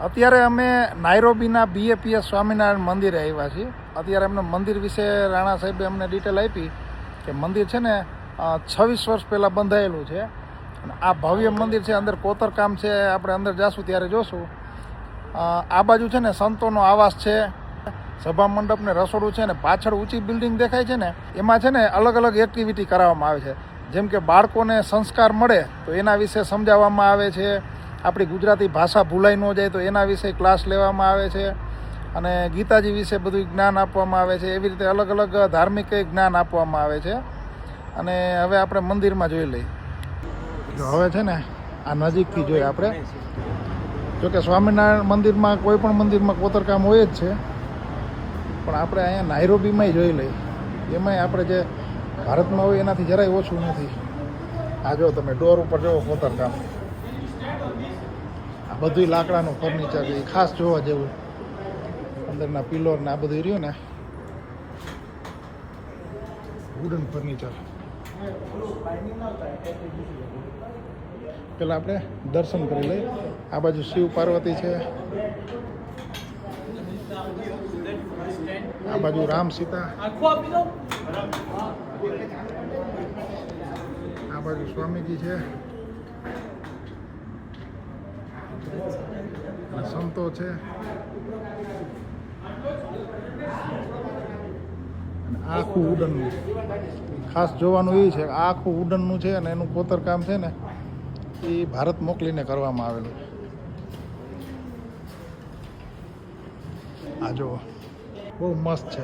અત્યારે અમે નાયરોબીના BAPS સ્વામિનારાયણ મંદિરે આવ્યા છીએ. અત્યારે અમને મંદિર વિશે રાણા સાહેબે અમને ડિટેલ આપી કે મંદિર છે ને 26 વર્ષ પહેલાં બંધાયેલું છે અને આ ભવ્ય મંદિર છે. અંદર કોતરકામ છે. આપણે અંદર જાશું ત્યારે જોશું. આ બાજુ છે ને સંતોનો આવાસ છે, સભા મંડપ ને રસોડું છે ને પાછળ ઊંચી બિલ્ડિંગ દેખાય છે ને એમાં છે ને અલગ અલગ એક્ટિવિટી કરાવવામાં આવે છે. જેમ કે બાળકોને સંસ્કાર મળે તો એના વિશે સમજાવવામાં આવે છે. આપણી ગુજરાતી ભાષા ભૂલાઈ ન જાય તો એના વિશે ક્લાસ લેવામાં આવે છે અને ગીતાજી વિશે બધું જ્ઞાન આપવામાં આવે છે. એવી રીતે અલગ અલગ ધાર્મિક જ્ઞાન આપવામાં આવે છે. અને હવે આપણે મંદિરમાં જોઈ લઈએ. જો હવે છે ને આ નજીકથી જોઈએ આપણે. જોકે સ્વામિનારાયણ મંદિરમાં કોઈ પણ મંદિરમાં કોતરકામ હોય જ છે, પણ આપણે અહીંયા નાયરોબીમાંય જોઈ લઈએ. એમાંય આપણે જે ભારતમાં હોય એનાથી જરાય ઓછું નથી. આ જો તમે ડોર ઉપર જોવો કોતરકામ, આ બધું લાકડાનું ફર્નિચર છે, ખાસ જોવા જેવું. અંદરના પિલોર ને આ બધું રહ્યું ને વુડન ફર્નિચર. પેલા આપણે દર્શન કરી લઈએ. આ બાજુ શિવ પાર્વતી છે, આ બાજુ રામ સીતા, આ બાજુ સ્વામીજી છે, સંતો છે. આખું વુડનનું ખાસ જોવાનું એ છે, આખું વુડનનું છે અને એનું કોતરકામ છે ને એ ભારત મોકલીને કરવામાં આવેલું. આ જો બહુ મસ્ત છે.